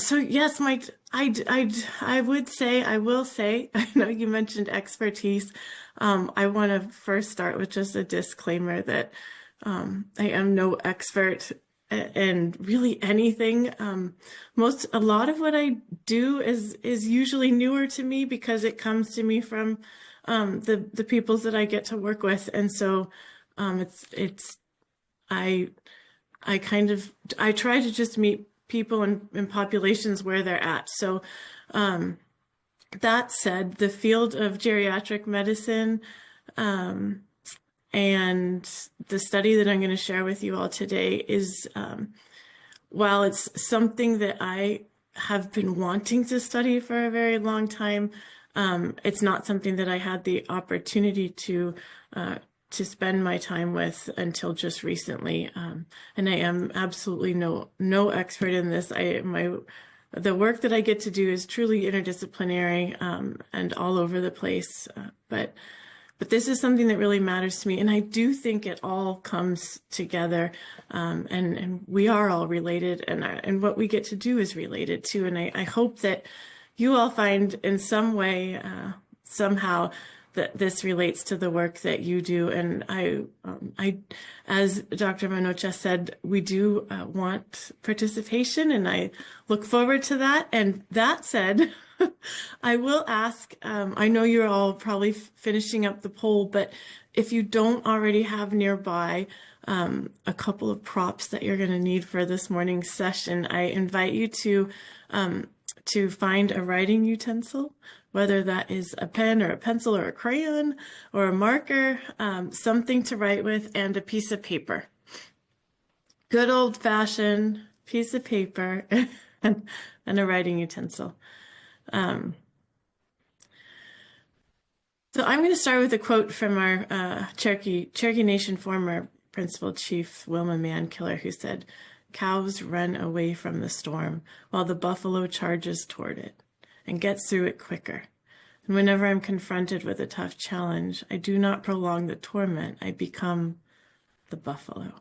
So yes, Mike, I would say, I will say, I know you mentioned expertise. I want to first start with just a disclaimer that I am no expert in really anything. A lot of what I do is usually newer to me because it comes to me from the peoples that I get to work with, and so it's I I kind of I try to just meet people in populations where they're at. So that said, the field of geriatric medicine and the study that I'm going to share with you all today is, while it's something that I have been wanting to study for a very long time, it's not something that I had the opportunity to spend my time with until just recently. And I am absolutely no expert in this. The work that I get to do is truly interdisciplinary and all over the place. But this is something that really matters to me, and I do think it all comes together, and we are all related, and what we get to do is related too. And I hope that you all find in some way, somehow, that this relates to the work that you do. And as Dr. Manocha said, we do want participation, and I look forward to that. And that said, I will ask, I know you're all probably finishing up the poll, but if you don't already have nearby a couple of props that you're going to need for this morning's session, I invite you to find a writing utensil, whether that is a pen or a pencil or a crayon or a marker, something to write with, and a piece of paper. Good old-fashioned piece of paper and a writing utensil. So I'm going to start with a quote from our Cherokee Nation former Principal Chief Wilma Mankiller, who said, "Cows run away from the storm while the buffalo charges toward it and gets through it quicker. And whenever I'm confronted with a tough challenge, I do not prolong the torment. I become the buffalo."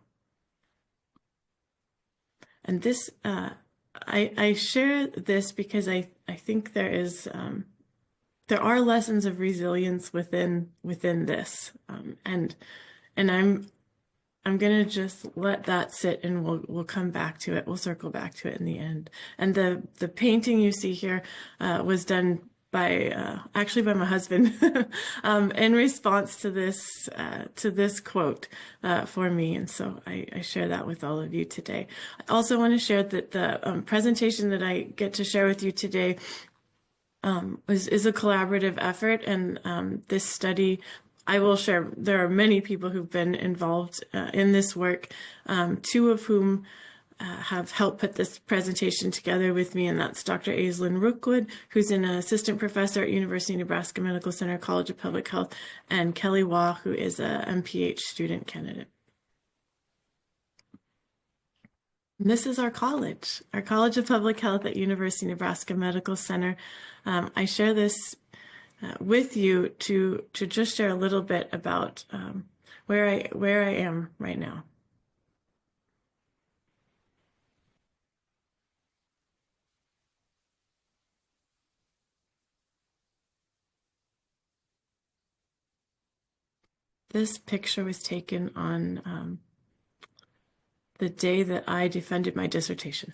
And this, I share this because I think there are lessons of resilience within this, and I'm gonna just let that sit, and we'll come back to it. We'll circle back to it in the end. And the painting you see here was done by actually by my husband in response to this quote for me, and so I share that with all of you today. I also want to share that the presentation that I get to share with you today is a collaborative effort, and this study, I will share, there are many people who've been involved in this work, two of whom have helped put this presentation together with me, and that's Dr. Aislinn Rookwood, who's an assistant professor at University of Nebraska Medical Center College of Public Health, and Kelly Waugh, who is a MPH student candidate. And this is our College of Public Health at University of Nebraska Medical Center. I share this with you to just share a little bit about where I am right now. This picture was taken on the day that I defended my dissertation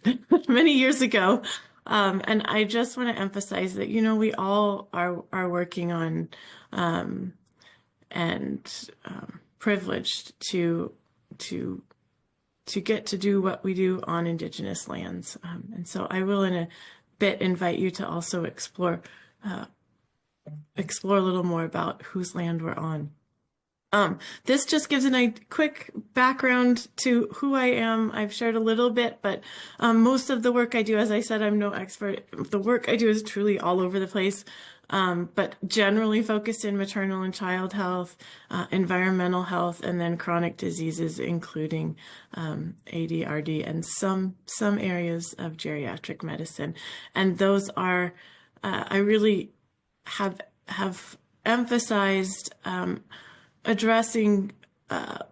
many years ago. And I just want to emphasize that, we all are working on and privileged to get to do what we do on Indigenous lands. And so I will in a bit invite you to also explore a little more about whose land we're on. This just gives a quick background to who I am. I've shared a little bit, but most of the work I do, as I said, I'm no expert. The work I do is truly all over the place, but generally focused in maternal and child health, environmental health, and then chronic diseases, including ADRD and some areas of geriatric medicine. And those are, I really have emphasized addressing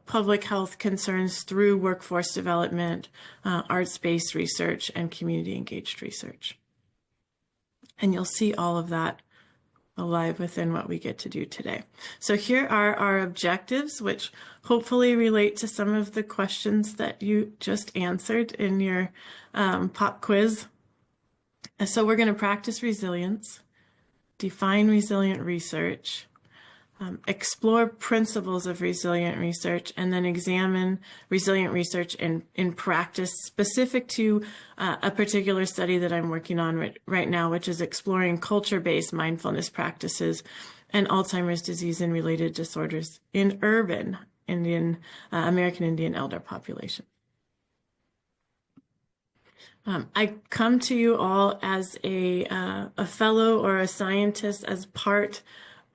public health concerns through workforce development, arts-based research, and community-engaged research. And you'll see all of that alive within what we get to do today. So here are our objectives, which hopefully relate to some of the questions that you just answered in your pop quiz. And so we're going to practice resilience, define resilient research, explore principles of resilient research, and then examine resilient research in practice specific to a particular study that I'm working on right now, which is exploring culture-based mindfulness practices and Alzheimer's disease and related disorders in urban American Indian elder population. I come to you all as a fellow or a scientist as part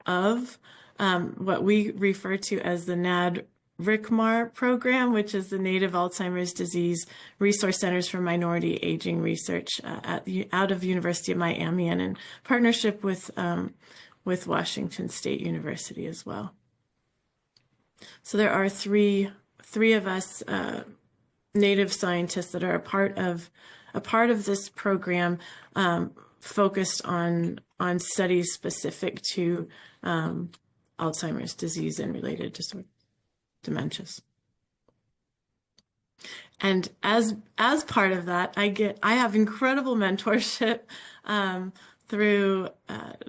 of what we refer to as the NAD-RCMAR program, which is the Native Alzheimer's Disease Resource Centers for Minority Aging Research out of University of Miami, and in partnership with Washington State University as well. So there are three of us Native scientists that are a part of this program, focused on studies specific to Alzheimer's disease and related dementias. And as part of that, I have incredible mentorship through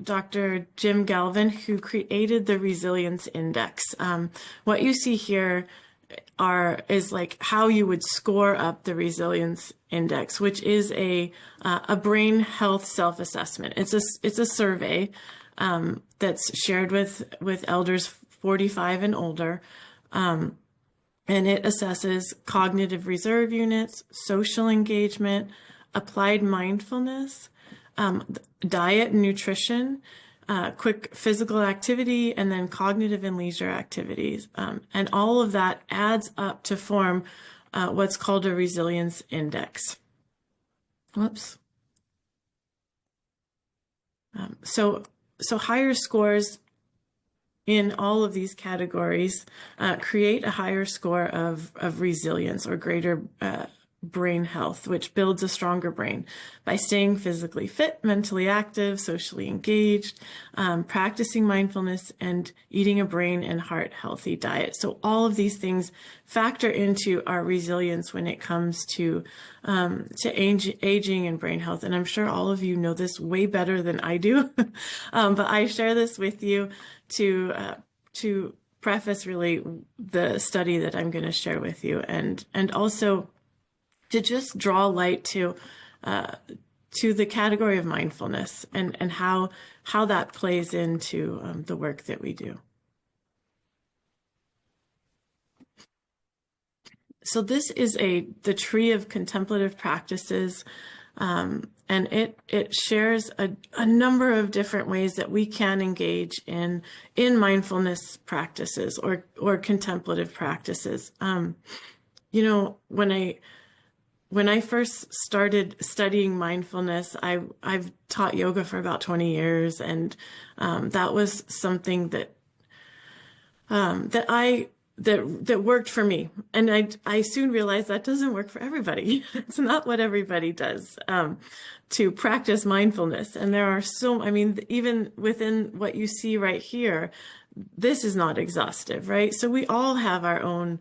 Dr. Jim Galvin, who created the Resilience Index. What you see here is like how you would score up the Resilience Index, which is a brain health self-assessment. It's a survey that's shared with elders 45 and older, and it assesses cognitive reserve units, social engagement, applied mindfulness, diet and nutrition, quick physical activity, and then cognitive and leisure activities. And all of that adds up to form what's called a resilience index. Whoops. So higher scores in all of these categories create a higher score of resilience or greater brain health, which builds a stronger brain by staying physically fit, mentally active, socially engaged, practicing mindfulness, and eating a brain and heart healthy diet. So all of these things factor into our resilience when it comes to aging and brain health. And I'm sure all of you know this way better than I do, but I share this with you to preface really the study that I'm going to share with you, and also to just draw light to the category of mindfulness and how that plays into the work that we do. So this is the tree of contemplative practices, and it shares a number of different ways that we can engage in mindfulness practices or contemplative practices. You know, when I first started studying mindfulness, I've taught yoga for about 20 years, and that was something that worked for me. And I soon realized that doesn't work for everybody. It's not what everybody does to practice mindfulness. And there are even within what you see right here, this is not exhaustive, right? So we all have our own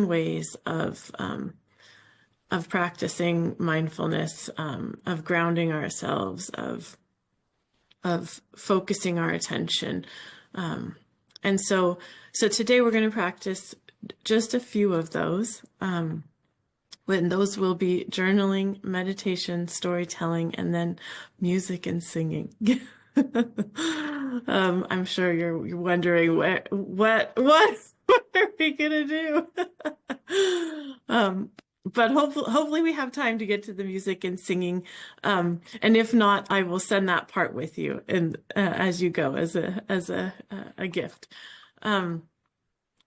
ways of practicing mindfulness, of grounding ourselves, of focusing our attention. And so today we're going to practice just a few of those. When those will be journaling, meditation, storytelling, and then music and singing. I'm sure you're wondering what are we gonna do? But hopefully we have time to get to the music and singing. And if not, I will send that part with you and as you go as a gift.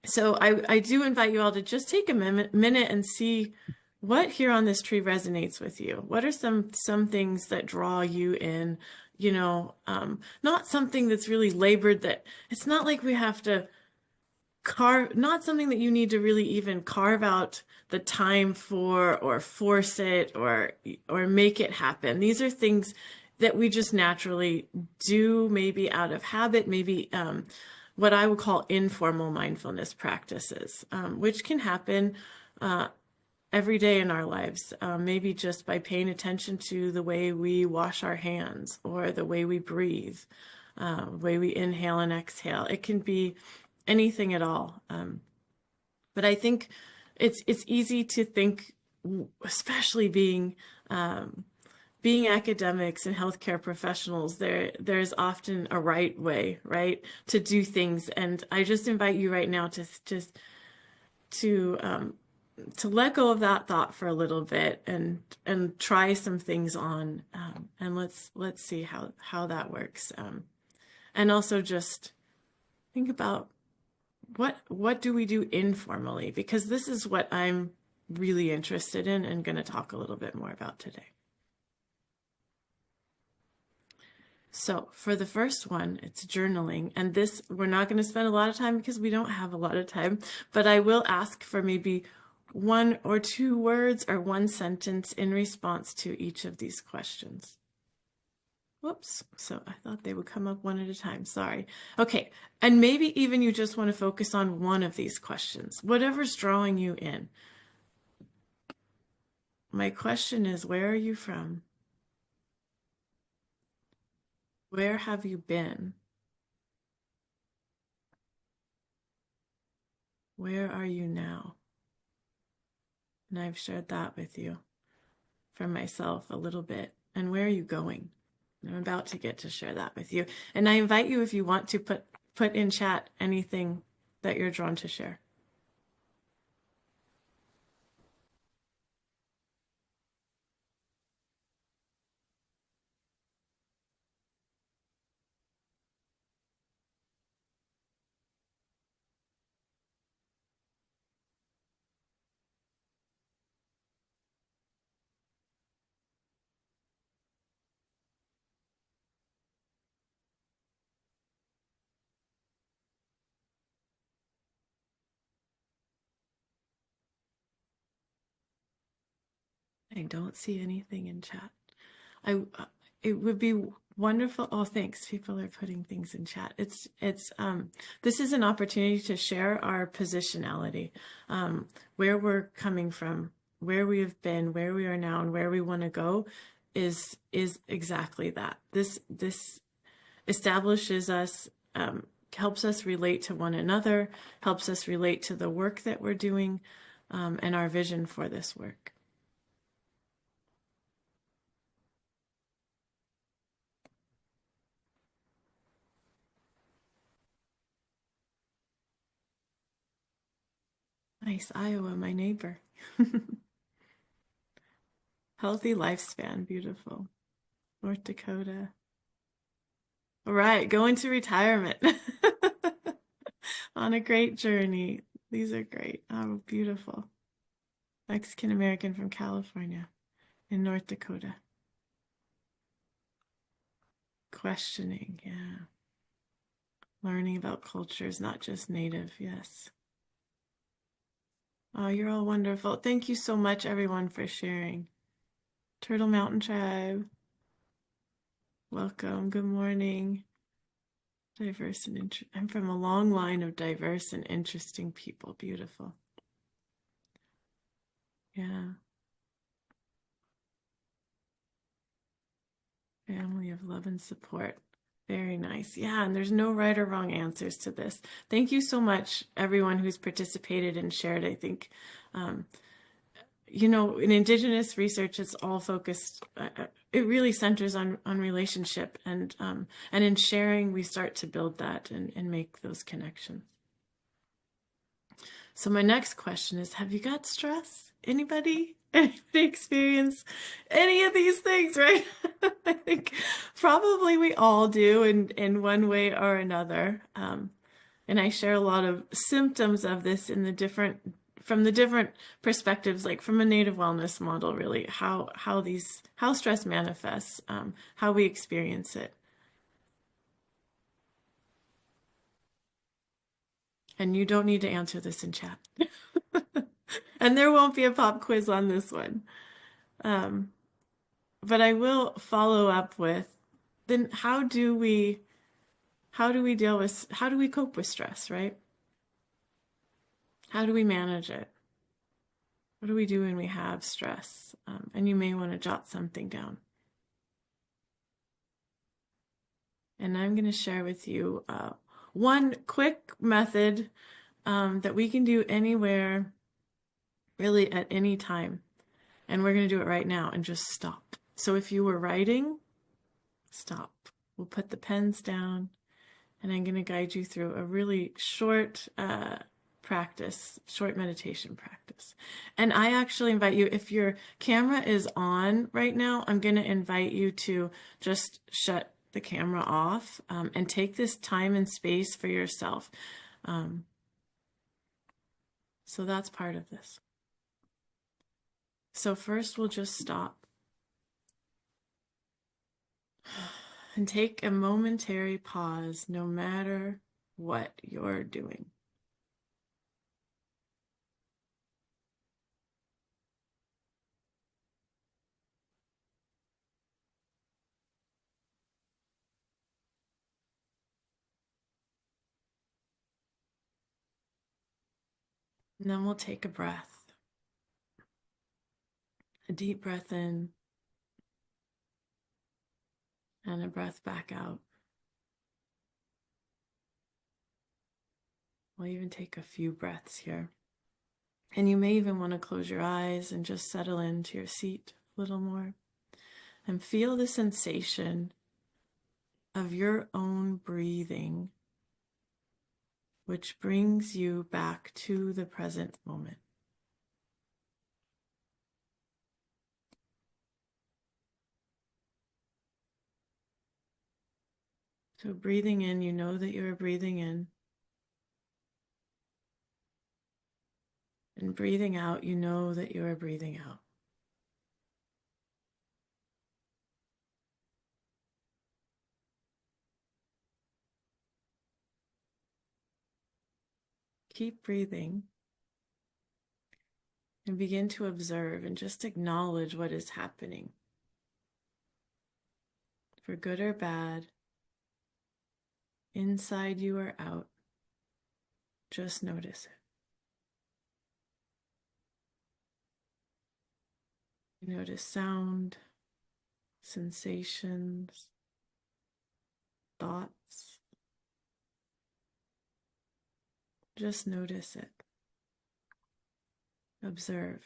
So I do invite you all to just take a minute and see what here on this tree resonates with you. What are some things that draw you in? You know, not something that's really labored, that it's not like we have to not something that you need to really even carve out the time for or force it or make it happen. These are things that we just naturally do, maybe out of habit, maybe what I would call informal mindfulness practices, which can happen every day in our lives, maybe just by paying attention to the way we wash our hands or the way we breathe, the way we inhale and exhale. It can be anything at all. But I think it's easy to think, especially being academics and healthcare professionals, there's often a right way, right, to do things. And I just invite you right now to to let go of that thought for a little bit and try some things on, and let's see how that works. And also just think about what do we do informally, because this is what I'm really interested in and going to talk a little bit more about today. So for the first one, it's journaling. And this, we're not going to spend a lot of time because we don't have a lot of time, but I will ask for maybe one or two words or one sentence in response to each of these questions. Whoops. So I thought they would come up one at a time. Sorry. Okay. And maybe even you just want to focus on one of these questions, whatever's drawing you in. My question is, where are you from? Where have you been? Where are you now? And I've shared that with you from myself a little bit. And where are you going? I'm about to get to share that with you. And I invite you, if you want to put in chat anything that you're drawn to share. I don't see anything in chat. I it would be wonderful. Oh, thanks. People are putting things in chat. It's this is an opportunity to share our positionality, where we're coming from, where we have been, where we are now, and where we want to go is exactly that. This establishes us, helps us relate to one another, helps us relate to the work that we're doing, and our vision for this work. Nice, Iowa, my neighbor. Healthy lifespan, beautiful. North Dakota. All right, going to retirement on a great journey. These are great. Oh, beautiful. Mexican American from California in North Dakota. Questioning, yeah. Learning about cultures, not just native, yes. Oh, you're all wonderful. Thank you so much, everyone, for sharing. Turtle Mountain Tribe, welcome. Good morning. Diverse and I'm from a long line of diverse and interesting people. Beautiful. Yeah. Family of love and support. Very nice. Yeah, and there's no right or wrong answers to this. Thank you so much, everyone who's participated and shared. I think, you know, in Indigenous research, it's all focused. It really centers on relationship, and in sharing, we start to build that and make those connections. So my next question is: have you got stress? Anybody? Anybody experience any of these things, right? I think probably we all do in one way or another. And I share a lot of symptoms of this in from the different perspectives, like from a native wellness model, really, how stress manifests, how we experience it. And you don't need to answer this in chat. And there won't be a pop quiz on this one. But I will follow up with, then how do we cope with stress, right? How do we manage it? What do we do when we have stress? And you may want to jot something down. And I'm going to share with you one quick method that we can do anywhere, really at any time. And we're going to do it right now and just stop. So if you were writing, stop. We'll put the pens down, and I'm going to guide you through a really short short meditation practice. And I actually invite you, if your camera is on right now, I'm going to invite you to just shut the camera off and take this time and space for yourself. So that's part of this. So first we'll just stop and take a momentary pause, no matter what you're doing. And then we'll take a breath, a deep breath in, and a breath back out. We'll even take a few breaths here. And you may even want to close your eyes and just settle into your seat a little more and feel the sensation of your own breathing, which brings you back to the present moment. So breathing in, you know that you're breathing in. And breathing out, you know that you are breathing out. Keep breathing and begin to observe and just acknowledge what is happening. For good or bad, inside you or out, just notice it. Notice sound, sensations, thoughts. Just notice it. Observe.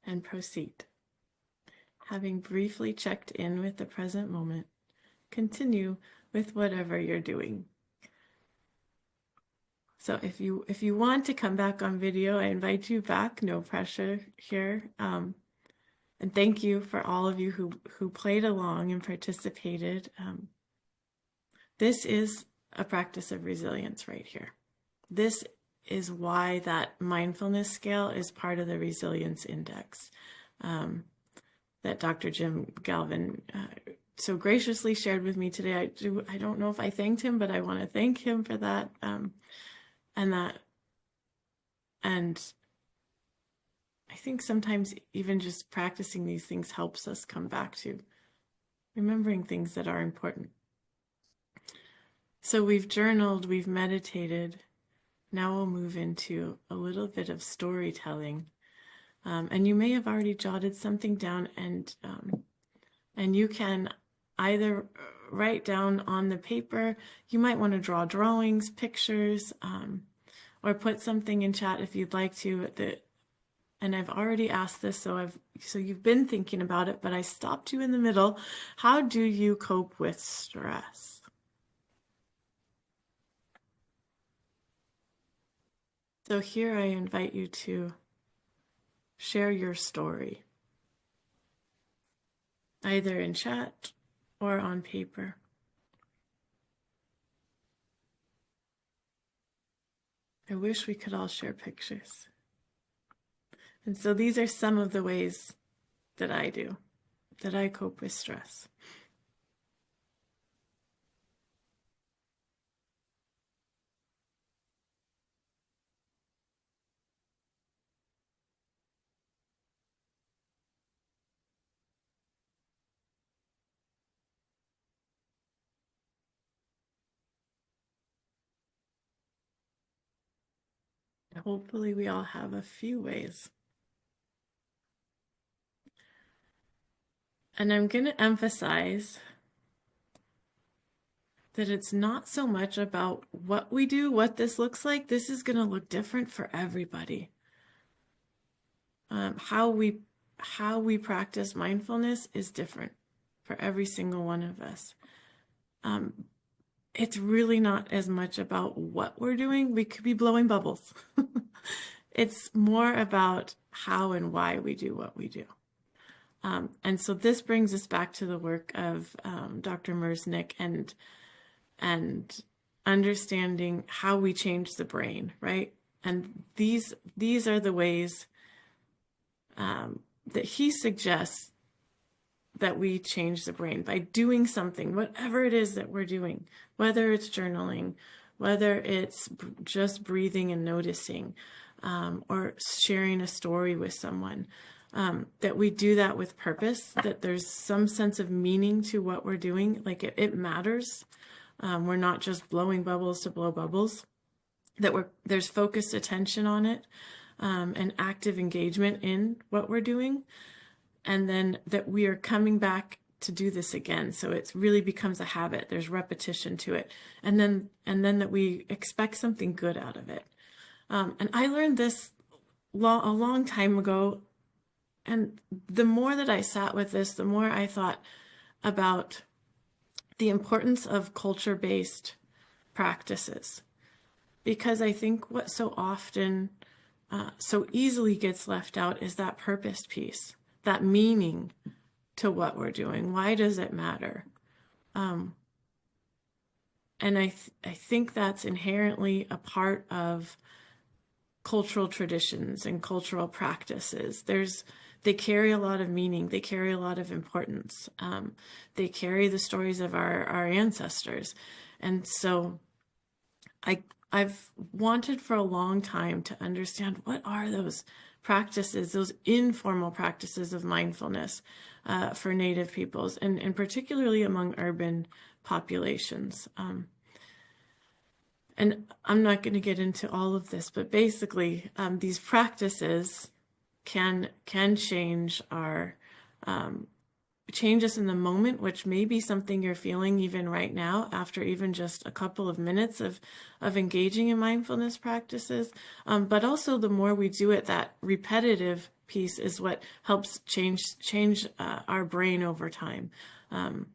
And proceed. Having briefly checked in with the present moment, continue with whatever you're doing. So if you want to come back on video, I invite you back. No pressure here. And thank you for all of you who played along and participated. This is a practice of resilience right here. This is why that mindfulness scale is part of the resilience index that Dr. Jim Galvin so graciously shared with me today. I don't know if I thanked him, but I want to thank him for that. And I think sometimes even just practicing these things helps us come back to remembering things that are important. So we've journaled, we've meditated. Now we'll move into a little bit of storytelling. And you may have already jotted something down, and you can either write down on the paper. You might want to draw drawings, pictures, or put something in chat if you'd like to. And I've already asked this, so you've been thinking about it, but I stopped you in the middle. How do you cope with stress? So here I invite you to share your story, either in chat or on paper. I wish we could all share pictures. And so these are some of the ways that I do, that I cope with stress. Hopefully we all have a few ways. And I'm going to emphasize that it's not so much about what we do, what this looks like. This is going to look different for everybody. How we practice mindfulness is different for every single one of us. It's really not as much about what we're doing. We could be blowing bubbles. It's more about how and why we do what we do. And so this brings us back to the work of Dr. Mersnick and understanding how we change the brain, right? And these are the ways that he suggests that we change the brain by doing something, whatever it is that we're doing, whether it's journaling, whether it's just breathing and noticing, or sharing a story with someone, that we do that with purpose, that there's some sense of meaning to what we're doing, like it matters. We're not just blowing bubbles to blow bubbles, that there's focused attention on it, and active engagement in what we're doing. And then that we are coming back to do this again. So it really becomes a habit. There's repetition to it. And then that we expect something good out of it. And I learned this a long time ago. And the more that I sat with this, the more I thought about the importance of culture-based practices. Because I think what so often, so easily gets left out is that purpose piece, that meaning to what we're doing. Why does it matter? And I think that's inherently a part of cultural traditions and cultural practices. They carry a lot of meaning. They carry a lot of importance. They carry the stories of our ancestors. And so I've wanted for a long time to understand what are those practices, those informal practices of mindfulness for Native peoples, and particularly among urban populations. And I'm not going to get into all of this, but basically these practices can change change us in the moment, which may be something you're feeling even right now after even just a couple of minutes of engaging in mindfulness practices. But also the more we do it, that repetitive piece is what helps change our brain over time. And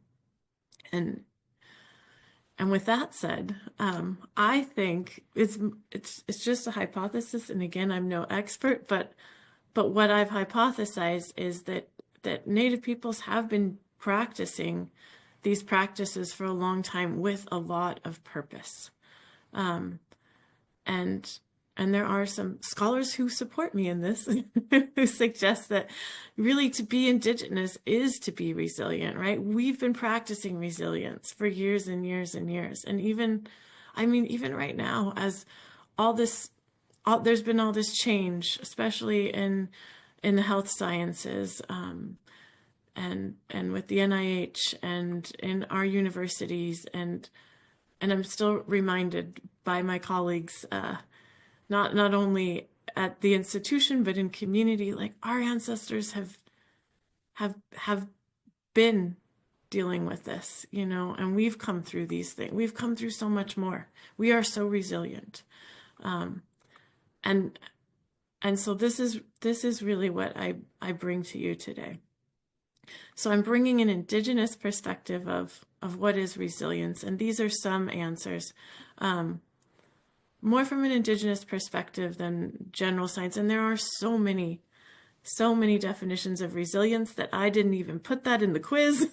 with that said, I think it's just a hypothesis. And again, I'm no expert, but what I've hypothesized is that Native peoples have been practicing these practices for a long time with a lot of purpose. And there are some scholars who support me in this, who suggest that really to be Indigenous is to be resilient, right? We've been practicing resilience for years and years and years. And even right now, as there's been all this change, especially in the health sciences, and with the NIH and in our universities, and I'm still reminded by my colleagues, not only at the institution but in community, like our ancestors have been dealing with this, and we've come through these things. We've come through so much more. We are so resilient, and so this is really what I bring to you today. So I'm bringing an Indigenous perspective of what is resilience, and these are some answers, more from an Indigenous perspective than general science. And there are so many definitions of resilience that I didn't even put that in the quiz.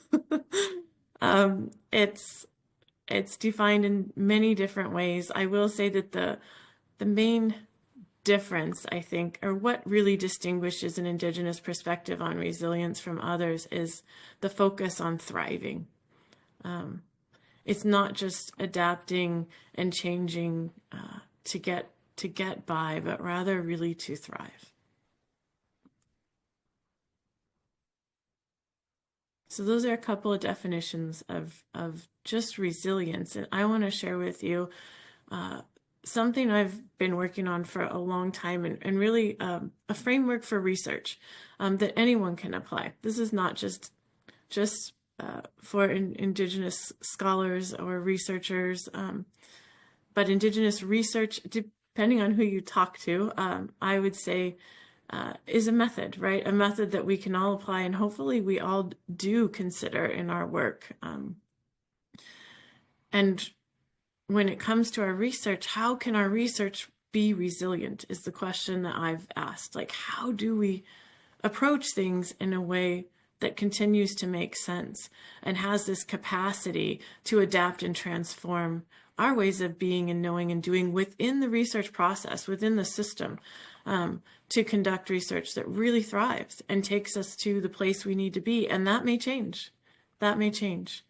It's defined in many different ways. I will say that the main difference, I think, or what really distinguishes an Indigenous perspective on resilience from others is the focus on thriving. It's not just adapting and changing to get by, but rather really to thrive. So those are a couple of definitions of just resilience. And I want to share with you something I've been working on for a long time, and really a framework for research that anyone can apply. This is not just for Indigenous scholars or researchers, but Indigenous research, depending on who you talk to, I would say is a method, right? A method that we can all apply, and hopefully we all do consider in our work. And when it comes to our research, how can our research be resilient is the question that I've asked. Like, how do we approach things in a way that continues to make sense and has this capacity to adapt and transform our ways of being and knowing and doing within the research process, within the system, to conduct research that really thrives and takes us to the place we need to be. And that may change. That may change.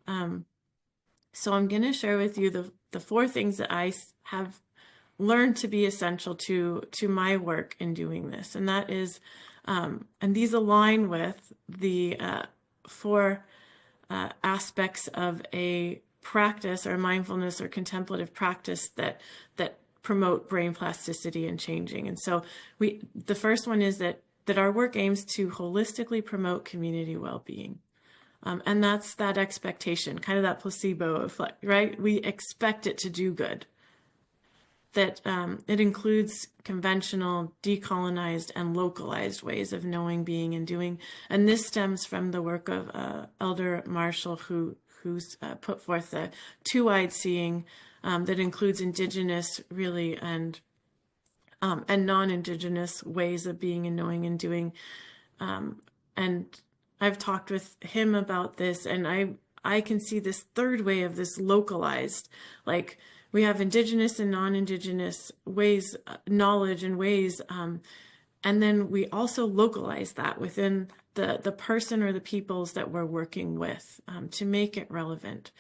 So I'm going to share with you the 4 things that I have learned to be essential to my work in doing this. And that is, and these align with the 4 aspects of a practice or mindfulness or contemplative practice that promote brain plasticity and changing. And so the first one is that our work aims to holistically promote community well-being. And that's that expectation, kind of that placebo effect, right? We expect it to do good. That it includes conventional, decolonized, and localized ways of knowing, being, and doing. And this stems from the work of Elder Marshall, who's put forth the 2-eyed seeing that includes Indigenous, really, and non-Indigenous ways of being and knowing and doing. And I've talked with him about this, and I can see this 3rd way of this localized, like we have Indigenous and non-Indigenous ways, knowledge and ways, and then we also localize that within the person or the peoples that we're working with to make it relevant.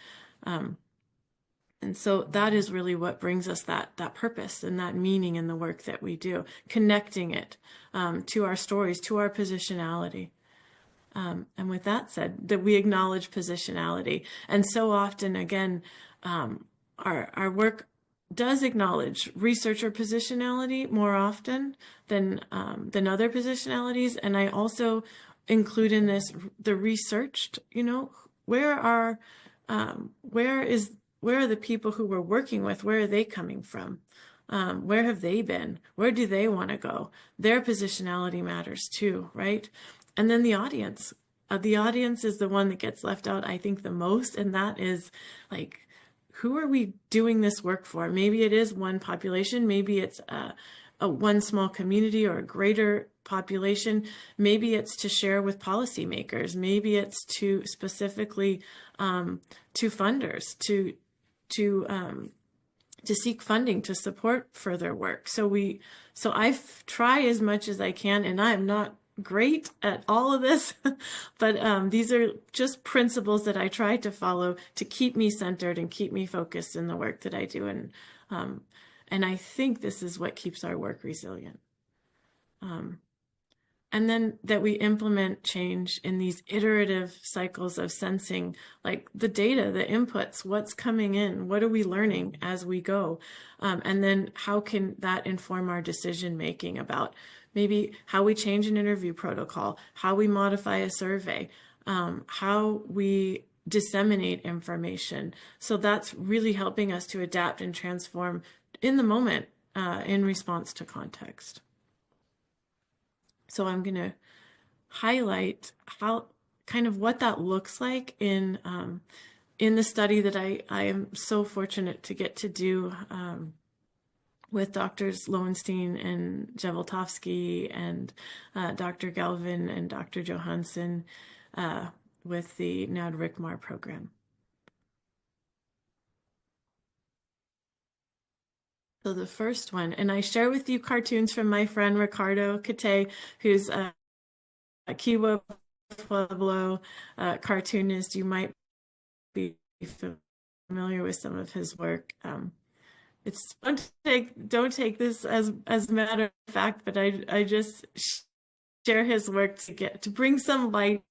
And so that is really what brings us that purpose and that meaning in the work that we do, connecting it to our stories, to our positionality. And with that said, that we acknowledge positionality. And so often, again, our work does acknowledge researcher positionality more often than other positionalities. And I also include in this the researched, where are the people who we're working with, where are they coming from? Where have they been? Where do they want to go? Their positionality matters too, right? And then the audience. The audience is the one that gets left out, I think, the most. And that is like, who are we doing this work for? Maybe it is one population. Maybe it's a one small community or a greater population. Maybe it's to share with policymakers. Maybe it's to specifically to funders, to seek funding to support further work. So I try as much as I can, and I'm not great at all of this, but these are just principles that I try to follow to keep me centered and keep me focused in the work that I do. And I think this is what keeps our work resilient. And then that we implement change in these iterative cycles of sensing, like the data, the inputs, what's coming in, what are we learning as we go? And then how can that inform our decision making about maybe how we change an interview protocol, how we modify a survey, how we disseminate information. So that's really helping us to adapt and transform in the moment in response to context. So I'm going to highlight how kind of what that looks like in the study that I am so fortunate to get to do with Doctors Lowenstein and Javeltovsky and Dr. Galvin and Dr. Johansson with the NAD-RCMAR program. So the first one, and I share with you cartoons from my friend Ricardo Kate, who's a Kiwa Pueblo cartoonist. You might be familiar with some of his work. It's don't take this as a matter of fact, but I just share his work to bring some light,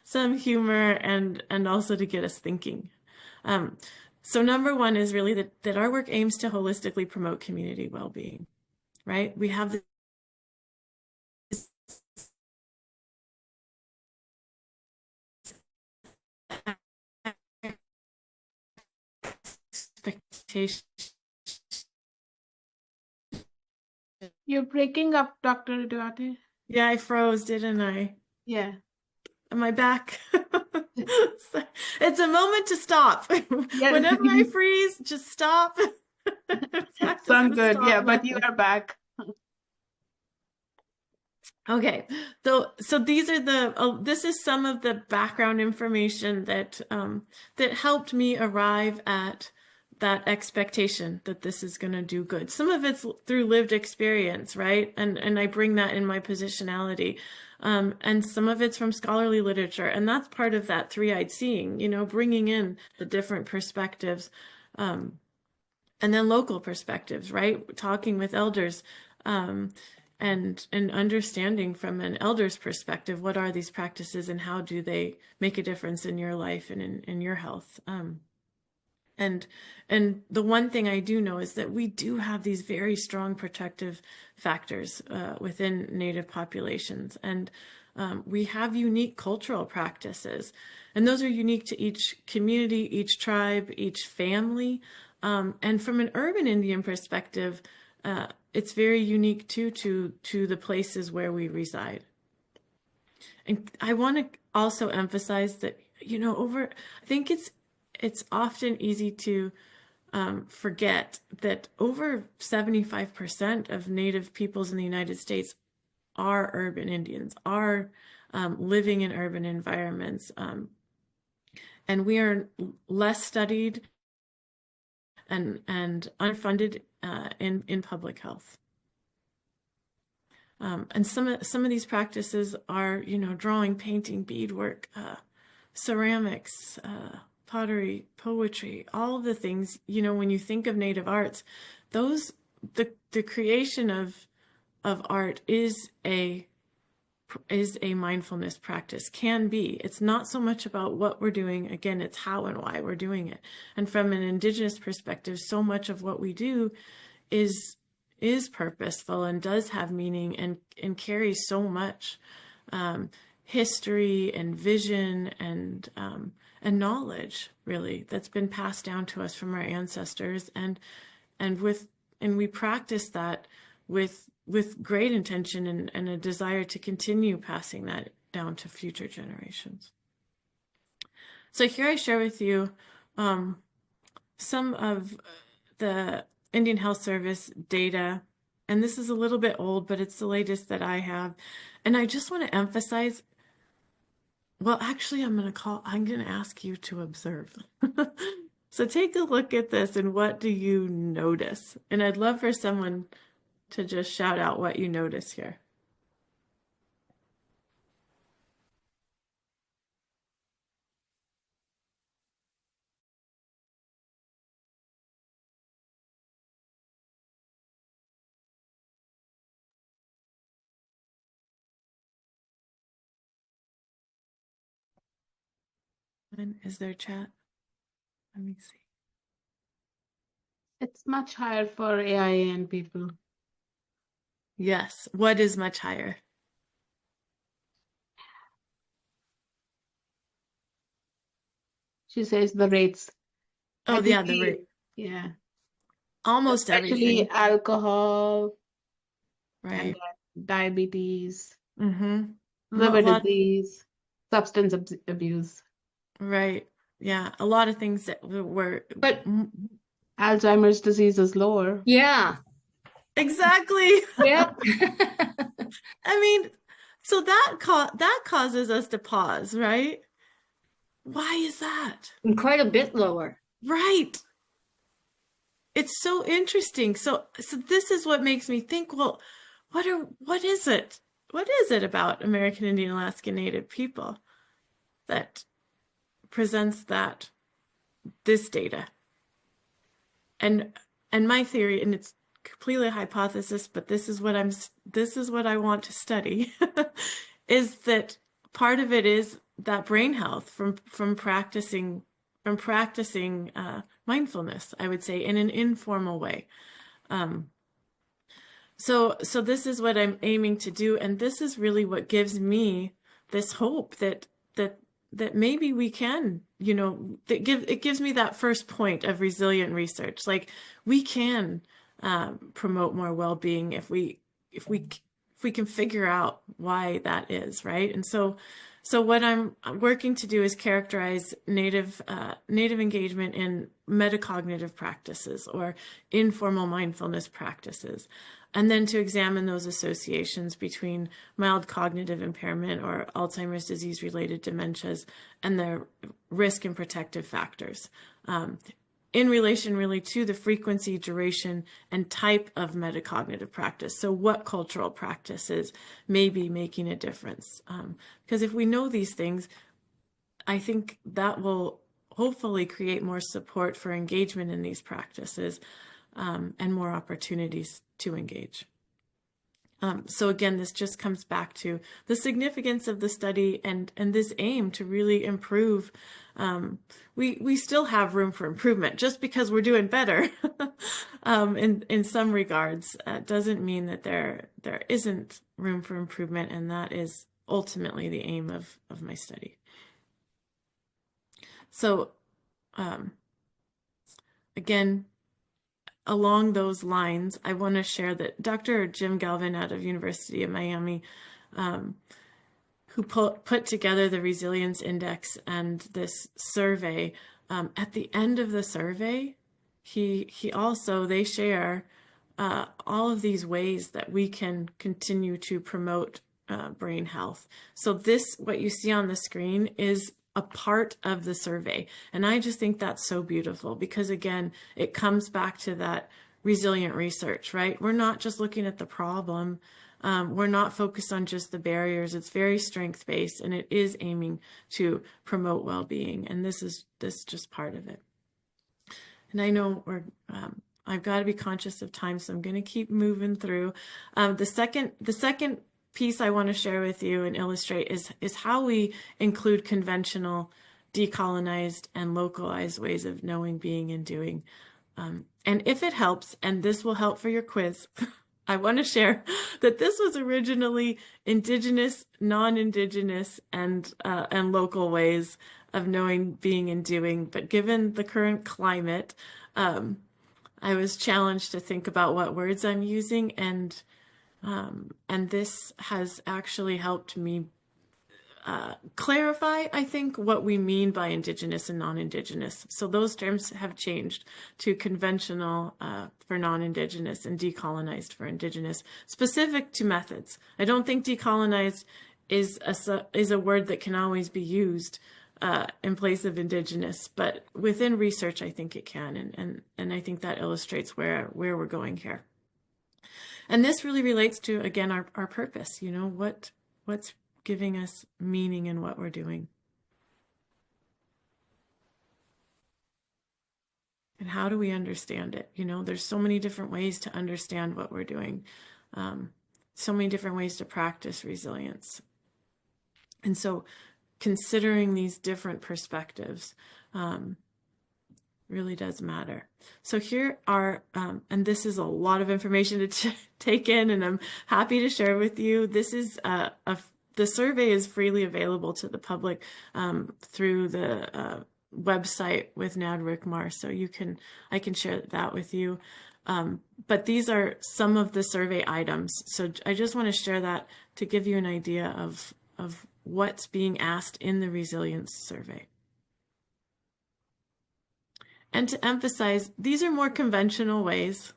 some humor, and also to get us thinking. So number one is really that our work aims to holistically promote community well-being, right? We have this expectation. You're breaking up, Dr. Duarte. Yeah, I froze, didn't I? Yeah. Am I back? It's a moment to stop. Yeah. Whenever I freeze, just stop. Sounds good. Yeah, but you are back. Okay, so these are this is some of the background information that that helped me arrive at that expectation that this is going to do good. Some of it's through lived experience, right? And I bring that in my positionality. And some of it's from scholarly literature, and that's part of that three-eyed seeing, you know, bringing in the different perspectives, and then local perspectives, right? Talking with elders, and understanding from an elder's perspective, what are these practices and how do they make a difference in your life and in your health? And the one thing I do know is that we do have these very strong protective factors within Native populations, and we have unique cultural practices, and those are unique to each community, each tribe, each family. And from an urban Indian perspective, it's very unique too to the places where we reside. And I want to also emphasize that, you know, I think it's often easy to forget that over 75% of Native peoples in the United States are urban Indians, are living in urban environments. And we are less studied and unfunded in public health. And some of these practices are, you know, drawing, painting, beadwork, ceramics, pottery, poetry, all of the things, you know, when you think of Native arts, the creation of art is a mindfulness practice, can be. It's not so much about what we're doing. Again, it's how and why we're doing it. And from an Indigenous perspective, so much of what we do is purposeful and does have meaning and carries so much history and vision and knowledge, really, that's been passed down to us from our ancestors, and we practice that with great intention and a desire to continue passing that down to future generations. So here I share with you some of the Indian Health Service data, and this is a little bit old, but it's the latest that I have. And I just want to emphasize, well, actually, I'm going to ask you to observe. So take a look at this, and what do you notice? And I'd love for someone to just shout out what you notice here. And is there chat? Let me see. It's much higher for AIN people. Yes. What is much higher? She says the rates. Oh, yeah, the rate. Yeah. Almost Especially everything. alcohol, Right. and diabetes, Mm-hmm. liver disease, substance abuse. Right. Yeah. A lot of things that were. But Alzheimer's disease is lower. yeah. Exactly. Yep. I mean, so that causes us to pause, right? Why is that? And quite a bit lower. Right. it's so interesting. So this is what makes me think, well, what is it? What is it about American Indian Alaska Native people that presents this data? And my theory, and it's completely a hypothesis, but this is what I want to study, is that part of it is that brain health from practicing mindfulness, I would say, in an informal way. So this is what I'm aiming to do, and this is really what gives me this hope that maybe we can, it gives me that first point of resilient research. Like, we can promote more well-being if we can figure out why that is, right? And so what I'm working to do is characterize native engagement in metacognitive practices or informal mindfulness practices, and then to examine those associations between mild cognitive impairment or Alzheimer's disease-related dementias and their risk and protective factors, in relation really to the frequency, duration, and type of metacognitive practice. So what cultural practices may be making a difference? Because if we know these things, I think that will hopefully create more support for engagement in these practices, and more opportunities to engage. So again, this just comes back to the significance of the study and this aim to really improve. We still have room for improvement. Just because we're doing better in some regards doesn't mean that there isn't room for improvement, and that is ultimately the aim of my study. So again, along those lines, I want to share that Dr. Jim Galvin out of University of Miami, who put together the Resilience Index and this survey, at the end of the survey, they share all of these ways that we can continue to promote brain health. So what you see on the screen is a part of the survey. And I just think that's so beautiful because, again, it comes back to that resilient research, right? We're not just looking at the problem. We're not focused on just the barriers. It's very strength-based, and it is aiming to promote well-being. And this is just part of it. And I know I've got to be conscious of time, so I'm going to keep moving through. The second piece I want to share with you and illustrate is how we include conventional, decolonized, and localized ways of knowing, being, and doing. And if it helps, and this will help for your quiz, I want to share that this was originally indigenous, non-indigenous, and local ways of knowing, being, and doing. But given the current climate, I was challenged to think about what words I'm using, and this has actually helped me clarify, I think, what we mean by indigenous and non-indigenous. So those terms have changed to conventional for non-indigenous and decolonized for indigenous, specific to methods. I don't think decolonized is a word that can always be used in place of indigenous, but within research, I think it can, and I think that illustrates where we're going here. And this really relates to, again, our purpose, what's giving us meaning in what we're doing. And how do we understand it? There's so many different ways to understand what we're doing, so many different ways to practice resilience. And so considering these different perspectives really does matter. So here are, and this is a lot of information to take in, and I'm happy to share with you. This is the survey is freely available to the public through the website with NADRCMAR, so I can share that with you. But these are some of the survey items. So I just want to share that to give you an idea of what's being asked in the resilience survey. And to emphasize, these are more conventional ways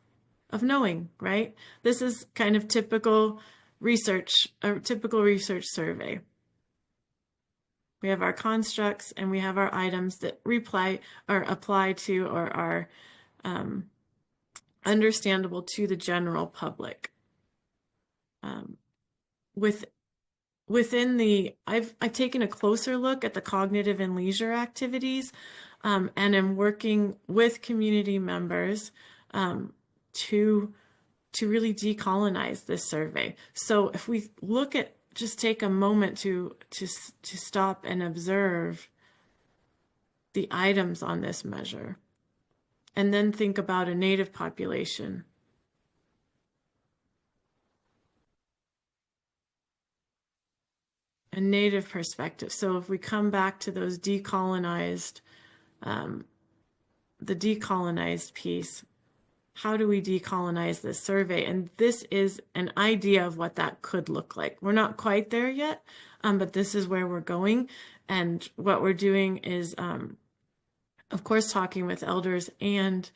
of knowing, right? This is kind of typical research, a typical research survey. We have our constructs and we have our items that apply to or are understandable to the general public. Within I've taken a closer look at the cognitive and leisure activities, and am working with community members to really decolonize this survey. So if we look at, just take a moment to stop and observe the items on this measure, and then think about a Native population. A Native perspective. So if we come back to those decolonized, the decolonized piece, how do we decolonize this survey? And this is an idea of what that could look like. We're not quite there yet, but this is where we're going. And what we're doing is, of course, talking with elders and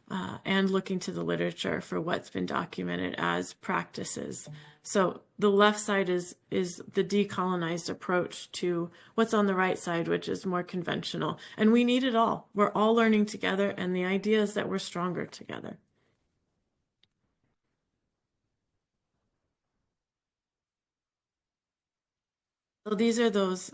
looking to the literature for what's been documented as practices. So the left side is the decolonized approach to what's on the right side, which is more conventional. And we need it all. We're all learning together, and the idea is that we're stronger together. So these are those.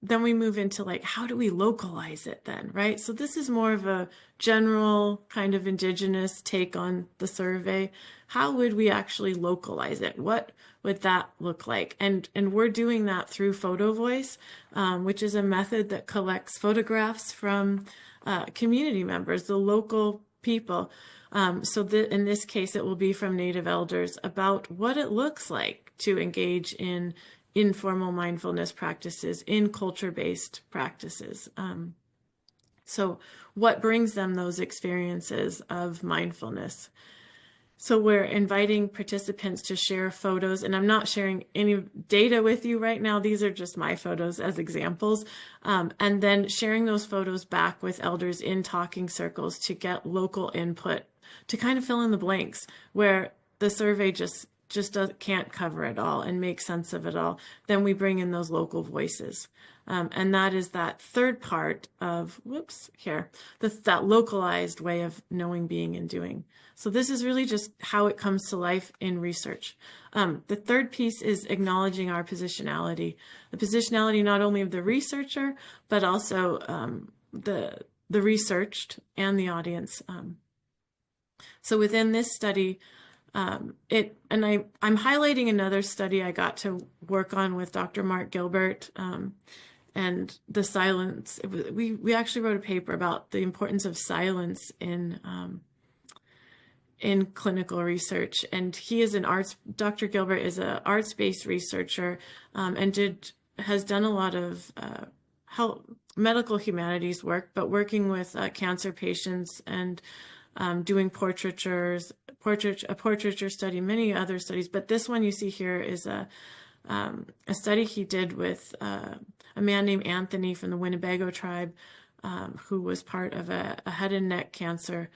Then we move into like, how do we localize it then, right? So this is more of a general kind of indigenous take on the survey. How would we actually localize it? What would that look like? And we're doing that through Photo Voice, which is a method that collects photographs from community members, the local people. So in this case, it will be from Native elders about what it looks like to engage in informal mindfulness practices, in culture-based practices. So what brings them those experiences of mindfulness? So we're inviting participants to share photos, and I'm not sharing any data with you right now. These are just my photos as examples. And then sharing those photos back with elders in talking circles to get local input, to kind of fill in the blanks where the survey just can't cover it all and make sense of it all. Then we bring in those local voices. And that is that third part of, that localized way of knowing, being, and doing. So this is really just how it comes to life in research. The third piece is acknowledging our positionality. The positionality not only of the researcher, but also the researched and the audience. So within this study, I'm highlighting another study I got to work on with Dr. Mark Gilbert, and the silence. We actually wrote a paper about the importance of silence in clinical research, and he is Dr. Gilbert is an arts-based researcher, and has done a lot of medical humanities work, but working with cancer patients and doing portraitures, a portraiture study, many other studies. But this one you see here is a study he did with a man named Anthony from the Winnebago tribe, who was part of a head and neck cancer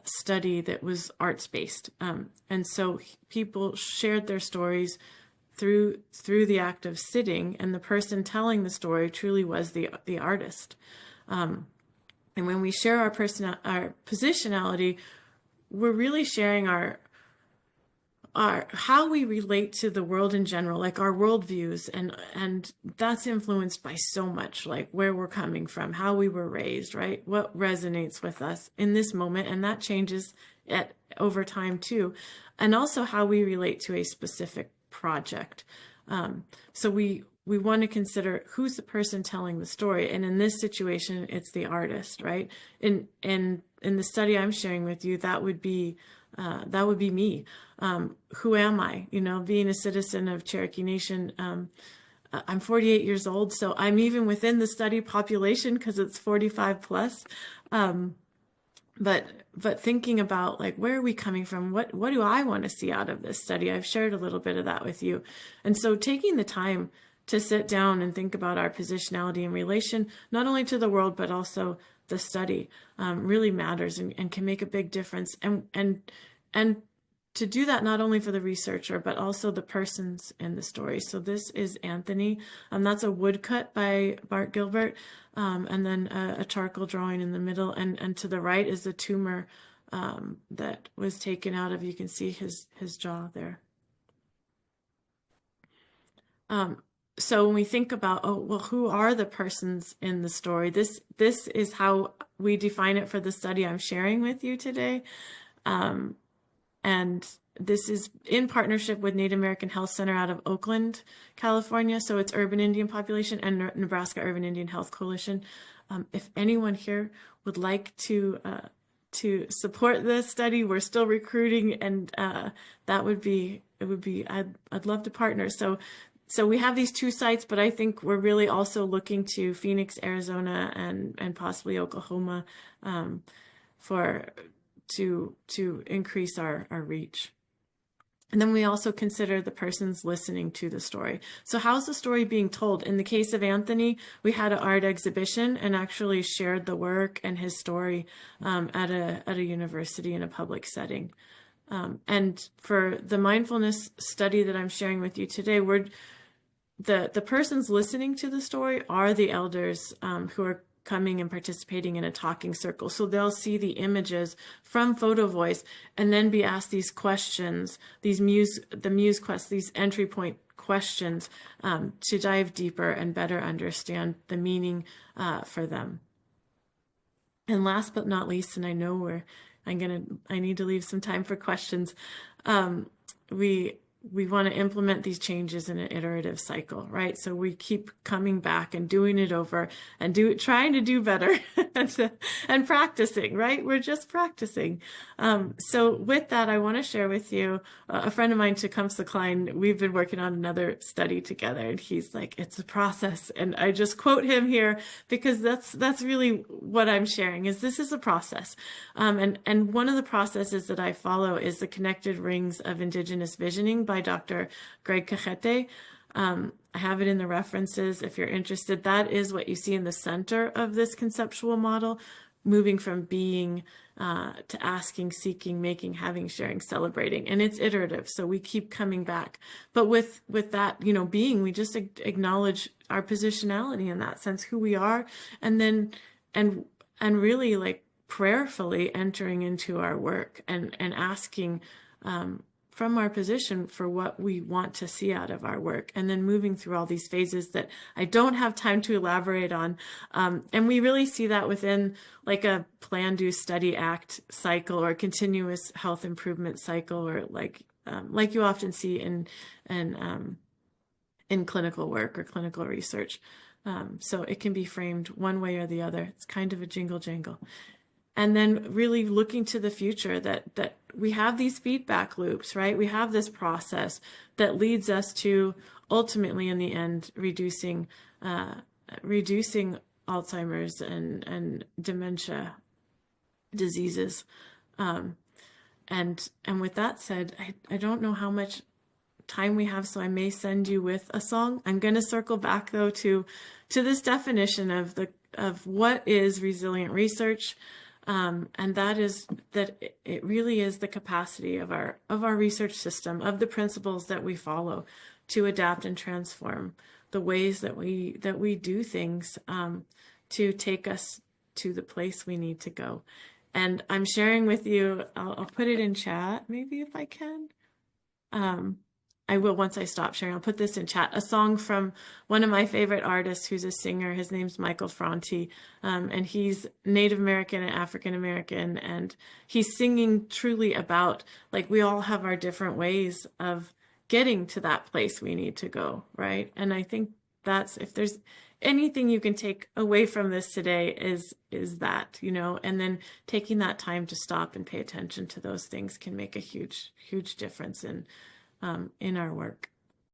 study that was arts-based. And so people shared their stories through the act of sitting, and the person telling the story truly was the artist. And when we share our positionality, we're really sharing our how we relate to the world in general, like our worldviews, and that's influenced by so much, like where we're coming from, how we were raised, right? What resonates with us in this moment, and that changes over time too, and also how we relate to a specific project. So we want to consider who's the person telling the story, and in this situation, it's the artist, right? In the study I'm sharing with you, that would be me. Who am I? Being a citizen of Cherokee Nation. I'm 48 years old, so I'm even within the study population because it's 45 plus. But thinking about like, where are we coming from? What do I want to see out of this study? I've shared a little bit of that with you. And so taking the time to sit down and think about our positionality in relation, not only to the world, but also the study, really matters and can make a big difference. And to do that, not only for the researcher, but also the persons in the story. So this is Anthony. That's a woodcut by Bart Gilbert, and then a charcoal drawing in the middle. And to the right is the tumor that was taken out of, you can see his jaw there. So when we think about, oh, well, who are the persons in the story? This is how we define it for the study I'm sharing with you today. And this is in partnership with Native American Health Center out of Oakland, California. So it's Urban Indian Population and Nebraska Urban Indian Health Coalition. If anyone here would like to support this study, we're still recruiting, and that would be, I'd love to partner. So we have these 2 sites, but I think we're really also looking to Phoenix, Arizona, and possibly Oklahoma to increase our reach. And then we also consider the persons listening to the story. So how's the story being told? In the case of Anthony, we had an art exhibition and actually shared the work and his story at a university in a public setting. And for the mindfulness study that I'm sharing with you today, the persons listening to the story are the elders who are coming and participating in a talking circle. So they'll see the images from Photo Voice and then be asked these questions, these entry point questions to dive deeper and better understand the meaning for them. And last but not least, and I know I need to leave some time for questions. We want to implement these changes in an iterative cycle, right? So we keep coming back and doing it over and trying to do better and practicing, right? We're just practicing. So with that, I want to share with you a friend of mine, Tecumseh Klein. We've been working on another study together, and he's like, it's a process. And I just quote him here because that's really what I'm sharing, is this is a process. And one of the processes that I follow is the Connected Rings of Indigenous Visioning by Dr. Greg Cajete. I have it in the references if you're interested. That is what you see in the center of this conceptual model, moving from being to asking, seeking, making, having, sharing, celebrating. And it's iterative, so we keep coming back. But with that, being, we just acknowledge our positionality in that sense, who we are, and then and really like prayerfully entering into our work and asking from our position for what we want to see out of our work, and then moving through all these phases that I don't have time to elaborate on. And we really see that within like a plan, do, study, act cycle, or continuous health improvement cycle, or like you often see in clinical work or clinical research. So it can be framed one way or the other. It's kind of a jingle jangle. And then really looking to the future, that we have these feedback loops, right? We have this process that leads us to ultimately, in the end, reducing Alzheimer's and dementia diseases. And with that said, I don't know how much time we have, so I may send you with a song. I'm going to circle back though to this definition of what is resilient research. And that is that it really is the capacity of our research system, of the principles that we follow, to adapt and transform the ways that we do things to take us to the place we need to go. And I'm sharing with you, I'll put it in chat, maybe if I can. I will once I stop sharing. I'll put this in chat. A song from one of my favorite artists who's a singer. His name's Michael Franti, and he's Native American and African American, and he's singing truly about, like, we all have our different ways of getting to that place we need to go, right? And I think that's, if there's anything you can take away from this today, is that, and then taking that time to stop and pay attention to those things can make a huge difference in our work.